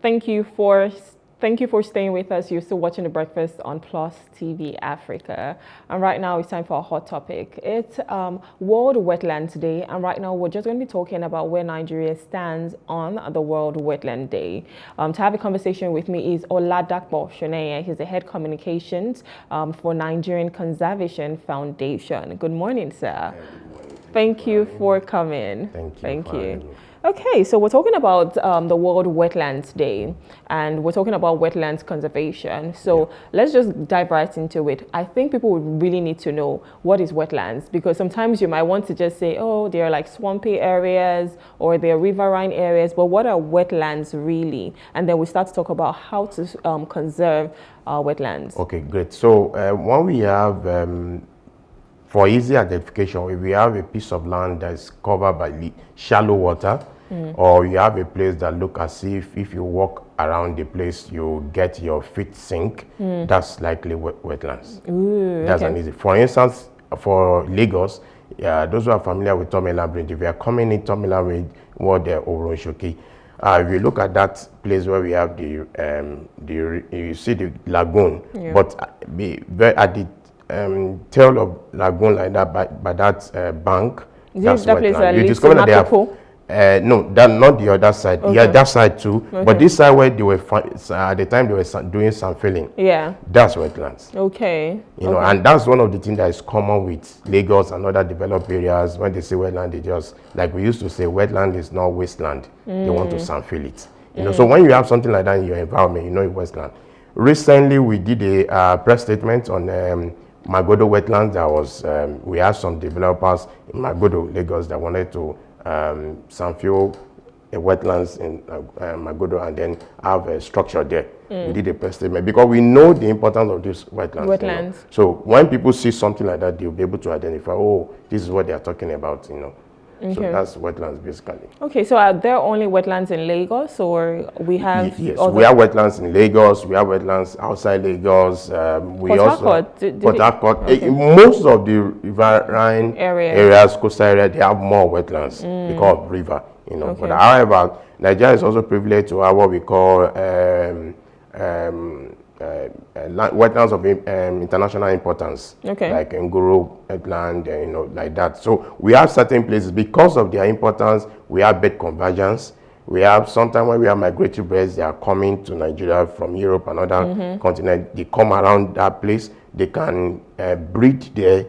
Thank you for thank you for staying with us. You're still watching The Breakfast on Plus TV Africa, and right now it's time for a hot topic. It's World Wetlands Day, and right now we're just going to be talking about where Nigeria stands on the World Wetland Day. To have a conversation with me is Oladapo Soneye. He's the head communications for Nigerian Conservation Foundation. Good morning, sir. Good morning. Thank you for coming. Thank you. Okay, so we're talking about the World Wetlands Day, and we're talking about wetlands conservation. So let's just dive right into it. I think people would really need to know what is wetlands, because sometimes you might want to just say, oh, they're like swampy areas or they're riverine areas, but what are wetlands really? And then we start to talk about how to conserve our wetlands. Okay, great. So when we have for easy identification, if we have a piece of land that's covered by shallow water, or you have a place that look as if you walk around the place, you get your feet sink, that's likely wetlands. Ooh, that's okay. an easy. For instance, for Lagos, those who are familiar with Tomiland Bridge, if you are coming in Tomiland Bridge, what the Oronshoki, if you look at that place where we have you see the lagoon, but at the tail of lagoon like that by that bank, that's that place wetland. You discover that they have no, that not the other side. Okay. Yeah, that side too. Okay. But this side where they were at the time they were doing some filling. Yeah, that's wetlands. Okay. You know, and that's one of the things that is common with Lagos and other developed areas. When they say wetland, they just like we used to say, wetland is not wasteland. They want to sandfill it. You know, so when you have something like that in your environment, you know it's wasteland. Recently, we did a press statement on Magodo wetlands. That was we had some developers in Magodo, Lagos, that wanted to sandfill wetlands in Magodo and then have a structure there. We did a press statement because we know the importance of these wetlands. You know? So when people see something like that, they'll be able to identify, oh, this is what they are talking about, you know. Okay. So that's wetlands basically. Okay, so are there only wetlands in Lagos, or we have? Yes, we have wetlands in Lagos. We have wetlands outside Lagos. We also Port Harcourt. Most of the riverine areas, coastal areas, they have more wetlands because of river. You know, but however, Nigeria is also privileged to have what we call wetlands of international importance, like Nguru wetland, you know, like that. So we have certain places because of their importance. We have bed convergence. We have sometimes when we have migratory birds, they are coming to Nigeria from Europe and other continents. They come around that place. They can breed there.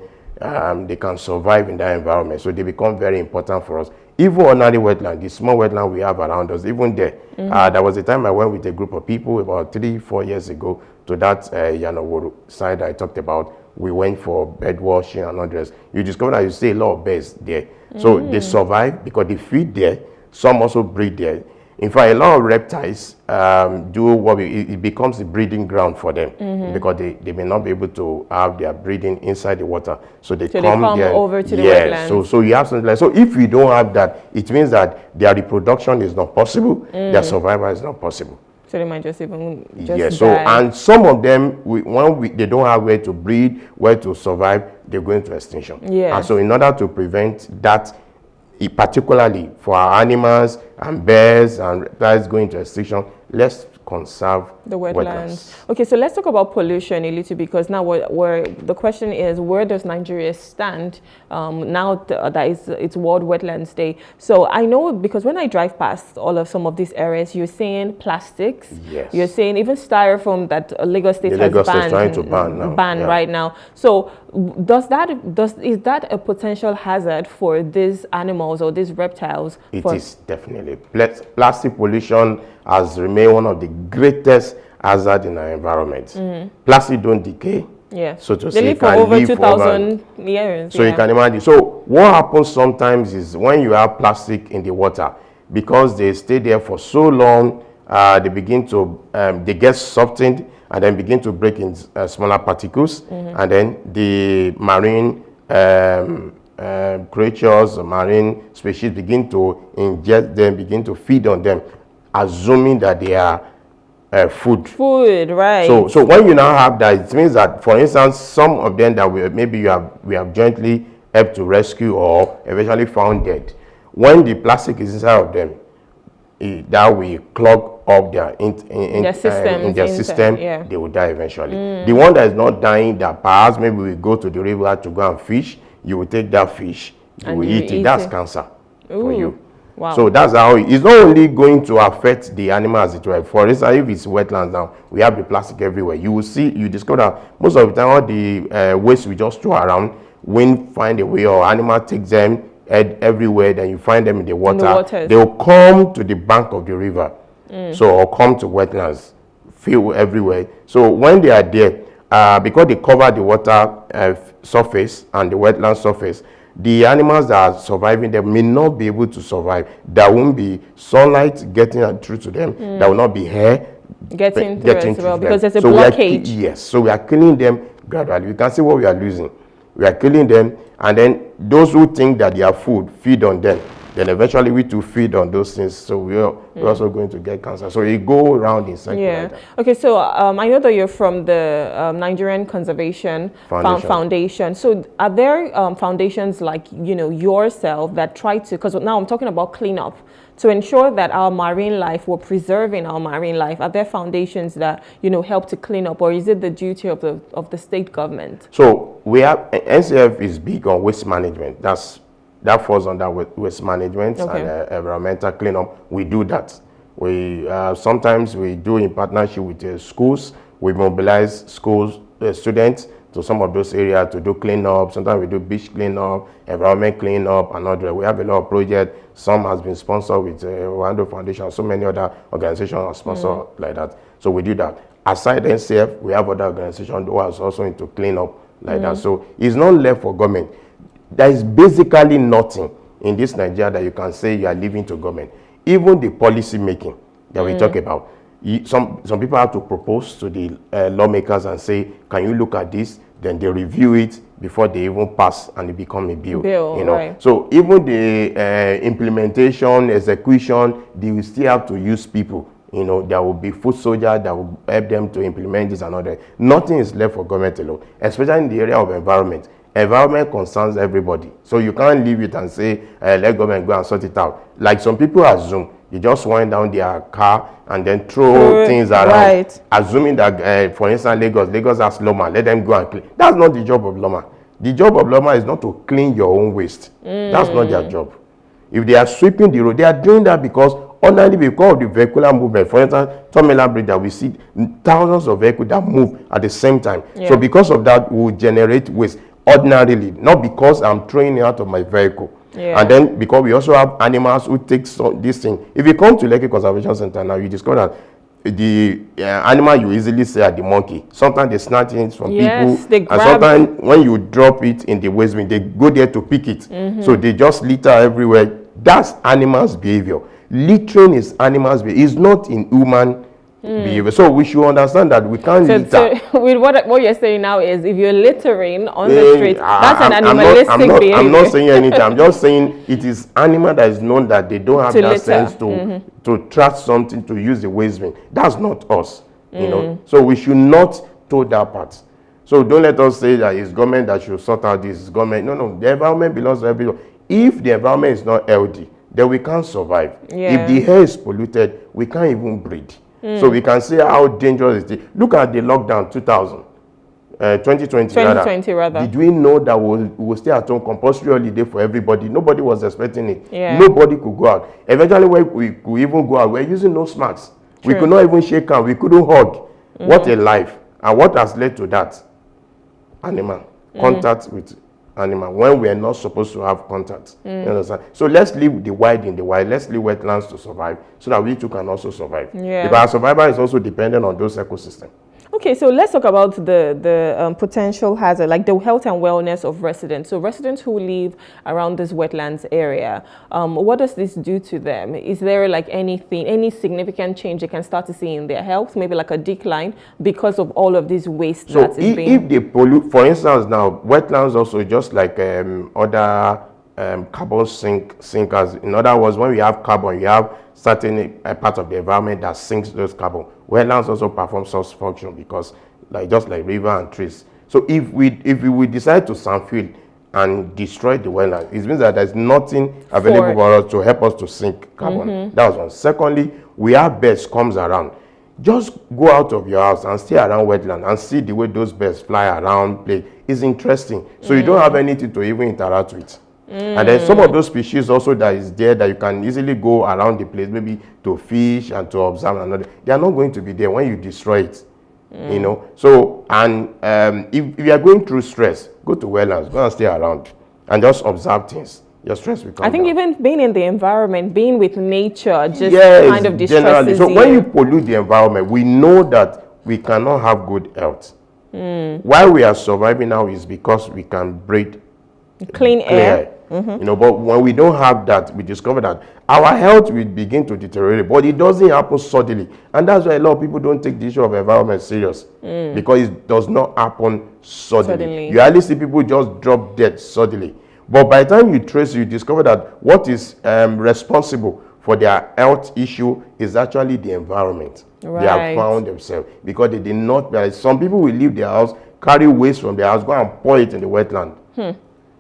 They can survive in that environment. So they become very important for us. Even ordinary wetland, the small wetland we have around us, even there. There was a time I went with a group of people about 3-4 years ago to that Yanoworu side I talked about. We went for bird watching and others. You discover that you see a lot of birds there. So they survive because they feed there. Some also breed there. In fact, a lot of reptiles it becomes a breeding ground for them because they may not be able to have their breeding inside the water. So they come there. Over to the wetlands. So you have something like, so if you don't have that, it means that their reproduction is not possible, their survival is not possible. So they might just even die. So and some of them, they don't have where to breed, where to survive, they go into extinction. And so in order to prevent that, particularly for our animals and birds and reptiles going to extinction, let's conserve the wetlands. Okay, so let's talk about pollution a little, because now the question is, where does Nigeria stand now that it's World Wetlands Day? So I know, because when I drive past some of these areas, you're seeing plastics. Yes. You're seeing even styrofoam that Lagos State has banned, trying to ban right now. So is that a potential hazard for these animals or these reptiles? It is definitely. Plastic pollution has remained one of the greatest hazards in our environment. Plastic don't decay. So to say, they live for over 2,000 years. So you can imagine. So what happens sometimes is when you have plastic in the water, because they stay there for so long, they begin to they get softened and then begin to break in smaller particles, and then the marine creatures, marine species begin to ingest them, begin to feed on them, assuming that they are food. Right. So when you now have that, it means that, for instance, some of them that we have jointly helped to rescue or eventually found dead, when the plastic is inside of them, that will clog up in their system, yeah. they will die eventually. The one that is not dying, that perhaps maybe we go to the river to go and fish, you will take that fish, you will eat it. That's cancer for you. Wow. So that's how it's not only going to affect the animal as it were. For instance, if it's wetlands now, we have the plastic everywhere. You will see, you discover that most of the time all the waste we just throw around, wind find a way or animal takes them everywhere, then you find them in the water. They will come to the bank of the river. So, or come to wetlands, fill everywhere. So when they are there, because they cover the water surface and the wetland surface, the animals that are surviving them may not be able to survive. There won't be sunlight getting through to them. There will not be air getting through as well, because there's a so blockage. Yes, so we are killing them gradually. You can see what we are losing. We are killing them, and then those who think that their food feed on them, then eventually we too feed on those things. So we're also going to get cancer. So it go around in cycle. Yeah. Like that. Okay. So I know that you're from the Nigerian Conservation Foundation. So are there foundations like yourself that try to? Because now I'm talking about cleanup to ensure that our marine life, we're preserving our marine life. Are there foundations that help to clean up, or is it the duty of the state government? So we have NCF is big on waste management. That falls under waste management and environmental cleanup. We do that. We sometimes we do in partnership with schools. We mobilize schools students to some of those areas to do cleanup. Sometimes we do beach cleanup, environment cleanup, and other. We have a lot of projects. Some has been sponsored with Wando Foundation. So many other organizations are sponsored like that. So we do that. Aside NCF, we have other organizations who are also into cleanup like that. So it's not left for government. There is basically nothing in this Nigeria that you can say you are leaving to government. Even the policy making that we talk about, some people have to propose to the lawmakers and say, can you look at this? Then they review it before they even pass and it become a bill. Right. So even the implementation, execution, they will still have to use people. There will be foot soldiers that will help them to implement this and other. Nothing is left for government alone, especially in the area of environment. Environment concerns everybody. So you can't leave it and say, let government go and sort it out. Like some people assume, you just wind down their car and then throw things around. Right. Assuming that, for instance, Lagos has Loma, let them go and clean. That's not the job of Loma. The job of Loma is not to clean your own waste. That's not their job. If they are sweeping the road, they are doing that because ordinarily because of the vehicular movement. For instance, Tomela Bridge, that we see thousands of vehicles that move at the same time. So because of that, we will generate waste. Ordinarily, not because I'm throwing it out of my vehicle. And then because we also have animals who take this thing. If you come to Lekki Conservation Center now, you discover that the animal you easily say are the monkey. Sometimes they snatch it from people. They grab. And sometimes when you drop it in the waste bin, they go there to pick it. So they just litter everywhere. That's animals' behavior. Littering is animals' behavior. It's not in human behavior. So we should understand that we can't litter. So with what you're saying now is, if you're littering on the street, that's an animalistic behavior. I'm not saying anything. I'm just saying it is animal that is known that they don't have that litter. Sense to track something, to use the waste bin. That's not us. So we should not toe that part. So don't let us say that it's government that should sort out this. Government. No. The environment belongs to everyone. If the environment is not healthy, then we can't survive. If the air is polluted, we can't even breathe. So we can see how dangerous it is. Look at the lockdown 2020 rather. Did we know that we will stay at home compulsory holiday for everybody? Nobody was expecting it. Nobody could go out. Eventually when we could even go out, we're using nose masks. We could not even shake hands. We couldn't hug. What a life. And what has led to that? Animal. Contact with animal when we are not supposed to have contact. You understand? So let's leave the wild in the wild. Let's leave wetlands to survive so that we too can also survive. Because our survival is also dependent on those ecosystems. Okay, so let's talk about the potential hazard, like the health and wellness of residents. So residents who live around this wetlands area, what does this do to them? Is there like any significant change they can start to see in their health, maybe like a decline because of all of this waste that is being... if they pollute, for instance now, wetlands also just like other carbon sinkers. In other words, when we have carbon, you have certain part of the environment that sinks those carbon. Wetlands also perform such function because just like river and trees. So if we decide to sandfill and destroy the wetland, it means that there's nothing available for us to help us to sink carbon. That's one. Secondly, we have birds comes around. Just go out of your house and stay around wetland and see the way those birds fly around, play. It's interesting. So you don't have anything to even interact with. And there's some of those species also that is there that you can easily go around the place, maybe to fish and to observe another. They are not going to be there when you destroy it. You know, so and if you are going through stress, go to wetlands, go and stay around and just observe things. Your stress will come I think down. even being in the environment, being with nature, just kind of distresses generally. So you. when you pollute the environment, we know that we cannot have good health. Why we are surviving now is because we can breathe clean air. You know, but when we don't have that, we discover that our health will begin to deteriorate, but it doesn't happen suddenly. And that's why a lot of people don't take the issue of environment serious, because it does not happen suddenly. You hardly see people just drop dead suddenly. But by the time you trace, you discover that what is responsible for their health issue is actually the environment. They have found themselves, because they did not realize. Some people will leave their house, carry waste from their house, go and pour it in the wetland.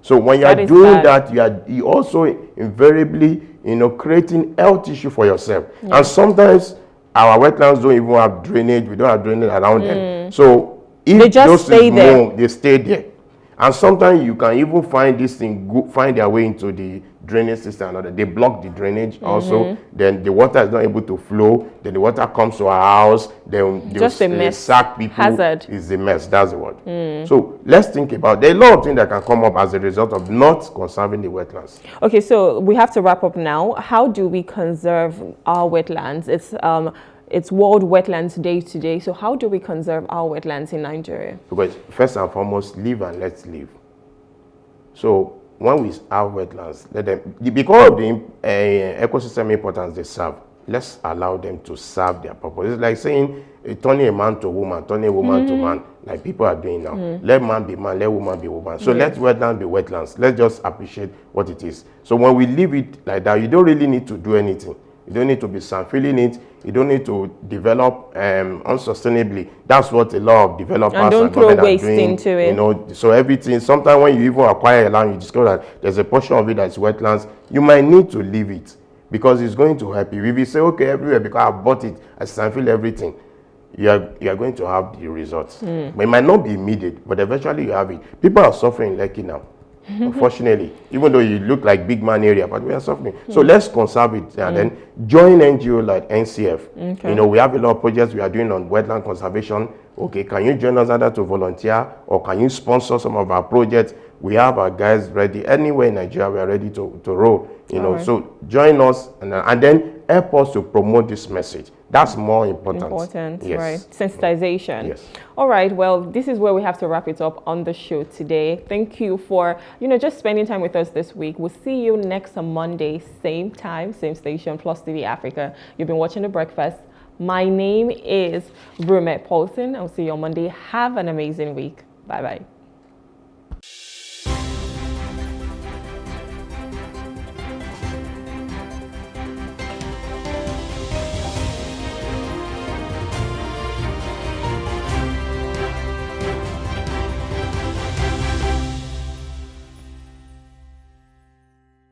So when you are doing that, you also invariably, you know, creating health issue for yourself. And sometimes our wetlands don't even have drainage. We don't have drainage around them. So if they just stay there. They stay there. And sometimes you can even find this thing, find their way into the drainage system. They block the drainage also. Then the water is not able to flow. Then the water comes to our house. Then just a mess. Sack people. Hazard. Is a mess. That's the word. So let's think about. There are a lot of things that can come up as a result of not conserving the wetlands. Okay, so we have to wrap up now. How do we conserve our wetlands? It's World Wetlands Day today. So how do we conserve our wetlands in Nigeria? Because first and foremost, live and let's live. So when we have wetlands, let them, because of the ecosystem importance they serve, let's allow them to serve their purpose. It's like saying turning a man to woman, turning a woman to man, like people are doing now. Let man be man, let woman be woman. So let wetlands be wetlands. Let's just appreciate what it is. So when we leave it like that, you don't really need to do anything. You don't need to be filling it. You don't need to develop unsustainably. That's what a lot of developers and don't throw waste into it. You know, so everything. Sometimes when you even acquire a land, you discover that there's a portion of it that's wetlands. You might need to leave it because it's going to help you. If you say, okay, everywhere because I bought it, I fill everything, you are going to have the results. But it might not be immediate, but eventually you have it. People are suffering like it now. Unfortunately, even though you look like big man area, but we are suffering. So let's conserve it and then join NGO like NCF. You know, we have a lot of projects we are doing on wetland conservation. Okay, can you join us either to volunteer or can you sponsor some of our projects? We have our guys ready. Anywhere in Nigeria, we are ready to roll. You know, so join us and then help us to promote this message. That's more important. Yes. Right. Sensitization. Yes. All right. Well, this is where we have to wrap it up on the show today. Thank you for, just spending time with us this week. We'll see you next Monday, same time, same station, Plus TV Africa. You've been watching The Breakfast. My name is Brumet Paulson. I'll see you on Monday. Have an amazing week. Bye-bye.